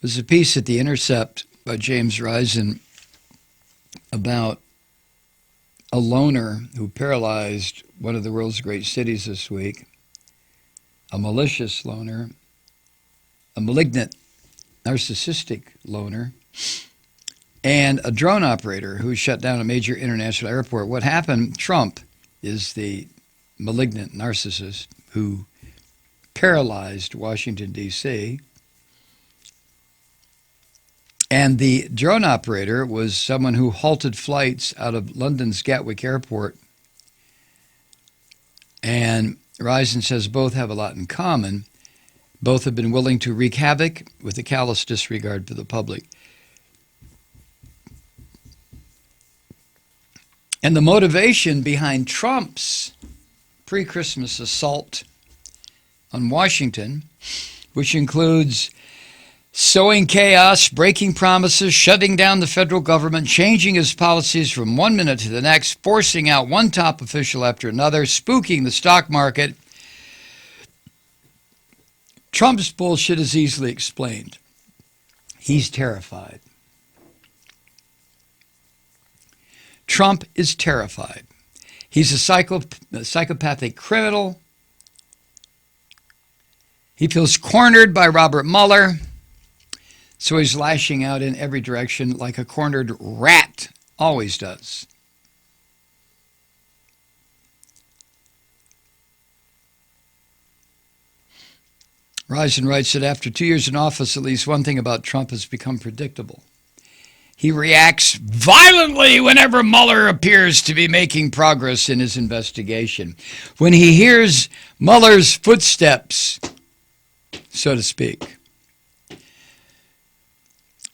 There's a piece at The Intercept by James Risen about a loner who paralyzed one of the world's great cities this week, a malicious loner, a malignant, narcissistic loner, and a drone operator who shut down a major international airport. What happened, Trump is the malignant narcissist who paralyzed Washington, D.C., and the drone operator was someone who halted flights out of London's Gatwick airport. And Risen says both have a lot in common. Both have been willing to wreak havoc with a callous disregard for the public. And the motivation behind Trump's pre-Christmas assault on Washington, which includes sowing chaos, breaking promises, shutting down the federal government, changing his policies from one minute to the next, forcing out one top official after another, spooking the stock market. Trump's bullshit is easily explained. He's terrified. Trump is terrified. He's a psychopathic criminal. He feels cornered by Robert Mueller. So he's lashing out in every direction like a cornered rat always does. Risen writes that after 2 years in office, at least one thing about Trump has become predictable. He reacts violently whenever Mueller appears to be making progress in his investigation. When he hears Mueller's footsteps, so to speak.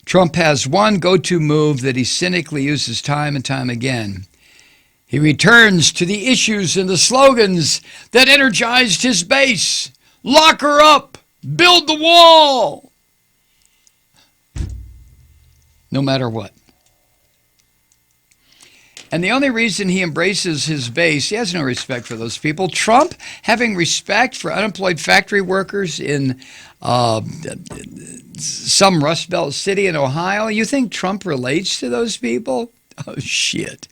Trump has one go-to move that he cynically uses time and time again. He returns to the issues and the slogans that energized his base. Lock her up. Build the wall. No matter what. And the only reason he embraces his base, he has no respect for those people. Trump having respect for unemployed factory workers in some Rust Belt city in Ohio. You think Trump relates to those people? Oh, shit.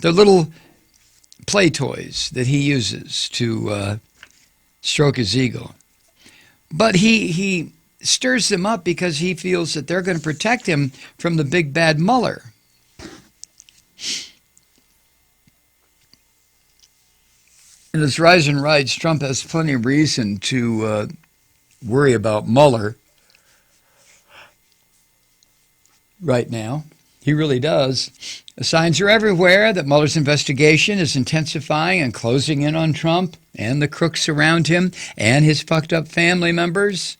They're little play toys that he uses to stroke his ego. But he stirs them up because he feels that they're going to protect him from the big bad Mueller. And as Risen writes, Trump has plenty of reason to worry about Mueller right now. He really does. The signs are everywhere that Mueller's investigation is intensifying and closing in on Trump and the crooks around him and his fucked up family members.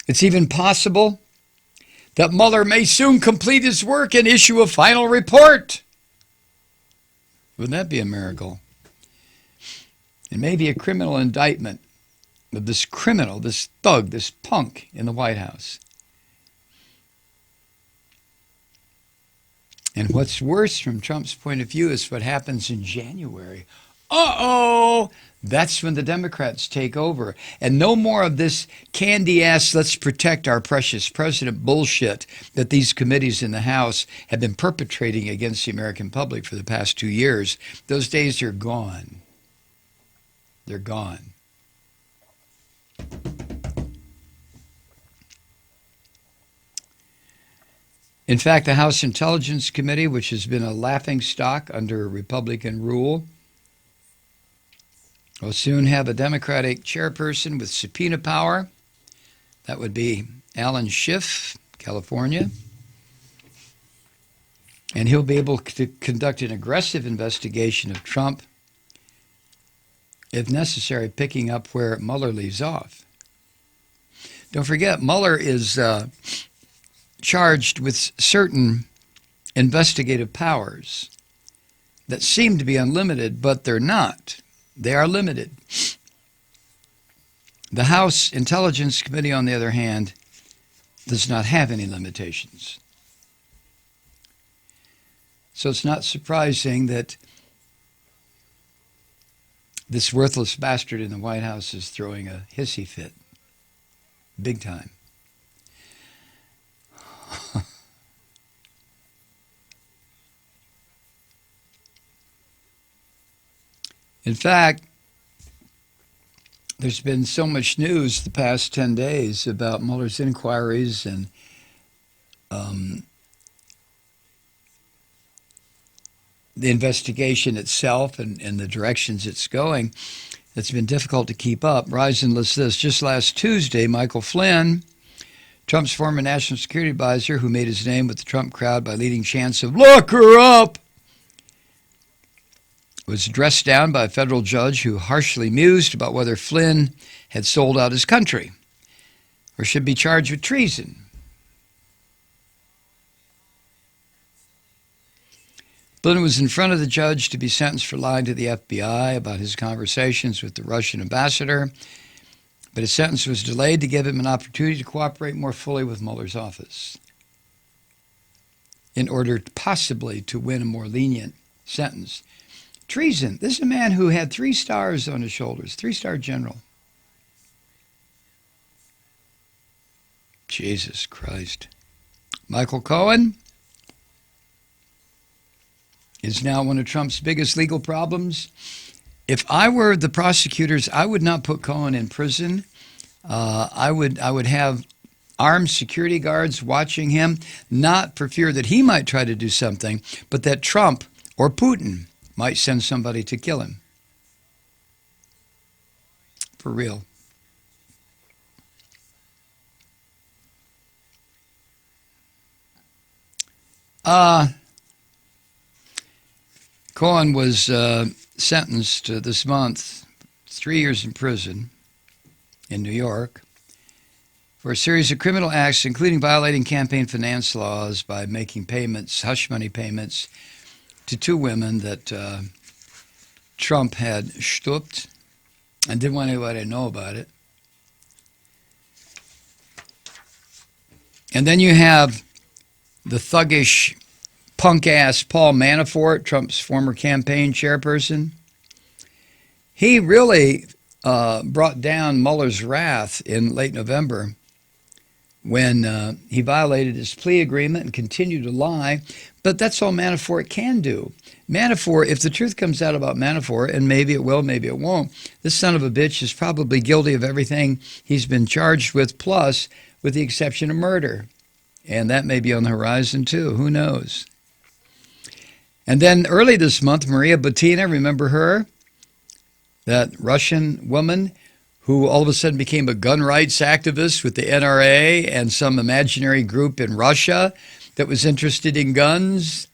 It's even possible that Mueller may soon complete his work and issue a final report. Wouldn't that be a miracle? And maybe a criminal indictment of this criminal, this thug, this punk in the White House. And what's worse from Trump's point of view is what happens in January. Uh-oh! That's when the Democrats take over. And no more of this candy-ass, let's protect our precious president bullshit that these committees in the House have been perpetrating against the American public for the past 2 years. Those days are gone. They're gone. In fact, the House Intelligence Committee, which has been a laughingstock under Republican rule, will soon have a Democratic chairperson with subpoena power. That would be Alan Schiff, California. And he'll be able to conduct an aggressive investigation of Trump, if necessary, picking up where Mueller leaves off. Don't forget, Mueller is charged with certain investigative powers that seem to be unlimited, but they're not. They are limited. The House Intelligence Committee, on the other hand, does not have any limitations. So it's not surprising that this worthless bastard in the White House is throwing a hissy fit. big time. In fact, there's been so much news the past 10 days about Mueller's inquiries and the investigation itself and the directions it's going. It's been difficult to keep up. Verizon lists this. Just last Tuesday, Michael Flynn, Trump's former national security advisor, who made his name with the Trump crowd by leading chants of "Lock her up," was dressed down by a federal judge who harshly mused about whether Flynn had sold out his country or should be charged with treason. Flynn was in front of the judge to be sentenced for lying to the FBI about his conversations with the Russian ambassador, but his sentence was delayed to give him an opportunity to cooperate more fully with Mueller's office in order possibly to win a more lenient sentence. Treason. This is a man who had 3 stars on his shoulders, 3-star general. Jesus Christ. Michael Cohen is now one of Trump's biggest legal problems. If I were the prosecutors, I would not put Cohen in prison. I would have armed security guards watching him, not for fear that he might try to do something, but that Trump or Putin might send somebody to kill him. For real. Cohen was sentenced this month, 3 years in prison in New York for a series of criminal acts, including violating campaign finance laws by making payments, hush money payments, to 2 women that Trump had stooped and didn't want anybody to know about it. And then you have the thuggish, punk-ass Paul Manafort, Trump's former campaign chairperson. He really brought down Mueller's wrath in late November when he violated his plea agreement and continued to lie. But that's all Manafort can do. Manafort, if the truth comes out about Manafort, and maybe it will, maybe it won't, this son of a bitch is probably guilty of everything he's been charged with, plus with the exception of murder. And that may be on the horizon too. Who knows? And then early this month, Maria Butina, remember her? That Russian woman who all of a sudden became a gun rights activist with the NRA and some imaginary group in Russia that was interested in guns,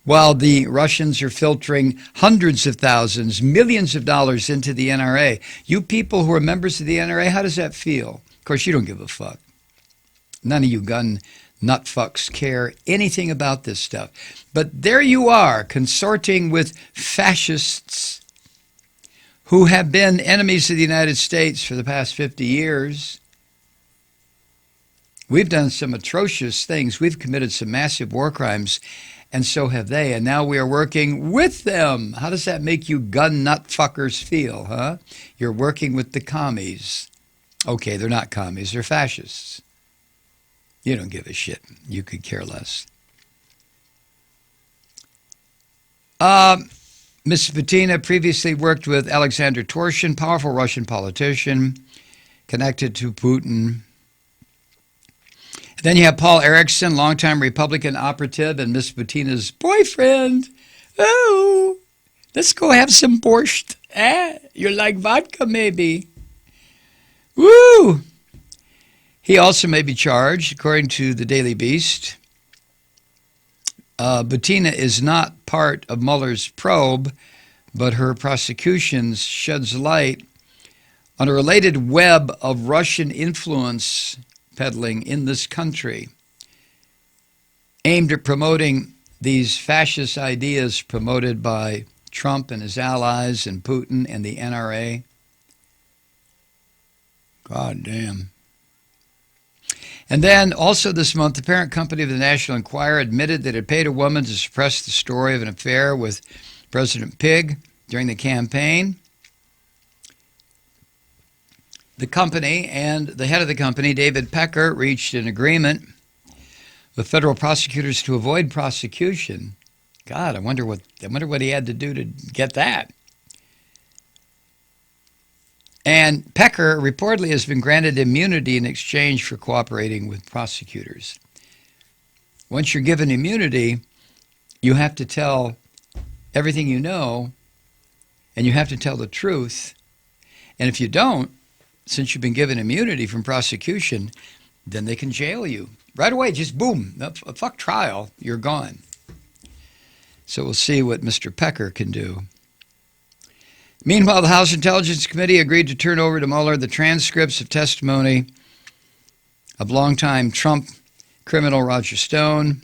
while the Russians are filtering hundreds of thousands, millions of dollars into the NRA. You people who are members of the NRA, how does that feel? Of course, you don't give a fuck. None of you gun nut fucks care anything about this stuff. But there you are, consorting with fascists who have been enemies of the United States for the past 50 years. We've done some atrocious things. We've committed some massive war crimes, and so have they. And now we are working with them. How does that make you gun nut fuckers feel, huh? You're working with the commies. Okay, they're not commies. They're fascists. You don't give a shit. You could care less. Ms. Butina previously worked with Alexander Torshin, powerful Russian politician connected to Putin. Then you have Paul Erickson, longtime Republican operative and Ms. Butina's boyfriend. Oh, let's go have some borscht. You like vodka, maybe? Woo! He also may be charged, according to the Daily Beast. Butina is not part of Mueller's probe, but her prosecution sheds light on a related web of Russian influence peddling in this country, aimed at promoting these fascist ideas promoted by Trump and his allies and Putin and the NRA. God damn. And then also this month, the parent company of the National Enquirer admitted that it paid a woman to suppress the story of an affair with President Pig during the campaign. the company and the head of the company, David Pecker, reached an agreement with federal prosecutors to avoid prosecution. God, I wonder what he had to do to get that. And Pecker reportedly has been granted immunity in exchange for cooperating with prosecutors. Once you're given immunity, you have to tell everything you know, and you have to tell the truth. And if you don't, since you've been given immunity from prosecution, then they can jail you. Right away, just boom, fuck trial, you're gone. So we'll see what Mr. Pecker can do. Meanwhile, the House Intelligence Committee agreed to turn over to Mueller the transcripts of testimony of longtime Trump criminal Roger Stone,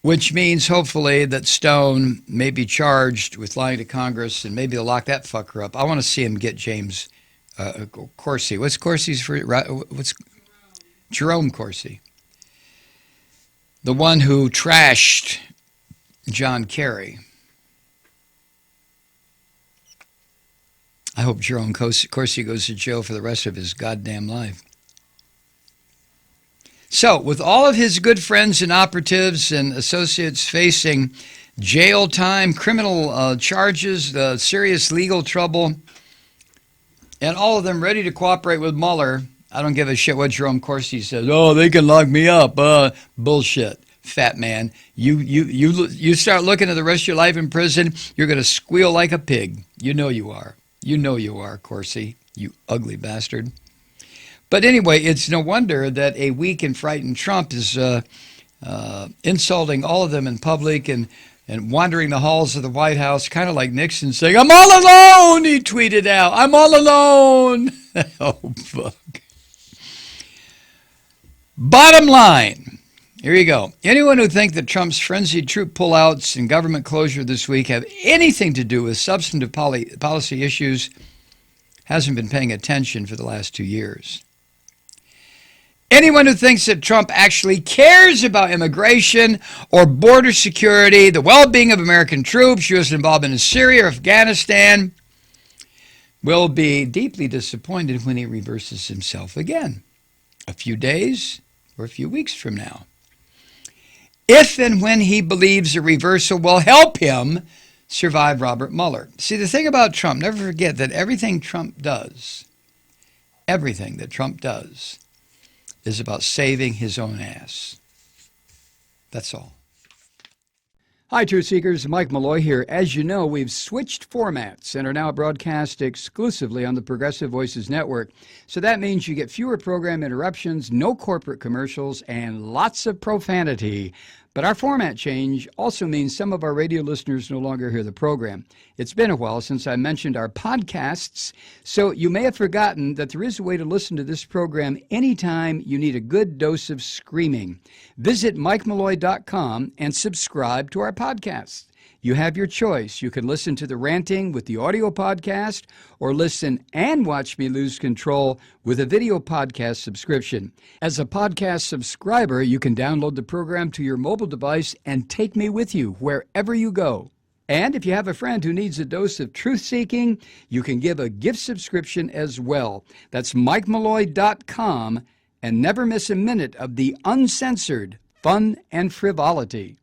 which means hopefully that Stone may be charged with lying to Congress, and maybe they'll lock that fucker up. I want to see him get James Corsi. What's Corsi's for? What's Jerome Corsi? The one who trashed John Kerry. I hope Jerome Corsi goes to jail for the rest of his goddamn life. So, with all of his good friends and operatives and associates facing jail time, criminal charges, serious legal trouble, and all of them ready to cooperate with Mueller, I don't give a shit what Jerome Corsi says. Oh, they can lock me up. Bullshit, fat man. You start looking at the rest of your life in prison, you're going to squeal like a pig. You know you are. You know you are, Corsi, you ugly bastard. But anyway, it's no wonder that a weak and frightened Trump is insulting all of them in public and wandering the halls of the White House, kind of like Nixon saying, "I'm all alone," he tweeted out. "I'm all alone." Oh, fuck. Bottom line, here you go. Anyone who thinks that Trump's frenzied troop pullouts and government closure this week have anything to do with substantive policy issues hasn't been paying attention for the last 2 years. Anyone who thinks that Trump actually cares about immigration or border security, the well-being of American troops, U.S. involvement in Syria or Afghanistan, will be deeply disappointed when he reverses himself again, a few days or a few weeks from now. If and when he believes a reversal will help him survive Robert Mueller. See, the thing about Trump, never forget that everything that Trump does is about saving his own ass. That's all. Hi, Truth Seekers. Mike Malloy here. As you know, we've switched formats and are now broadcast exclusively on the Progressive Voices Network. So that means you get fewer program interruptions, no corporate commercials, and lots of profanity. But our format change also means some of our radio listeners no longer hear the program. It's been a while since I mentioned our podcasts, so you may have forgotten that there is a way to listen to this program anytime you need a good dose of screaming. Visit MikeMalloy.com and subscribe to our podcasts. You have your choice. You can listen to The Ranting with the audio podcast or listen and watch me lose control with a video podcast subscription. As a podcast subscriber, you can download the program to your mobile device and take me with you wherever you go. And if you have a friend who needs a dose of truth-seeking, you can give a gift subscription as well. That's MikeMalloy.com, and never miss a minute of the uncensored fun and frivolity.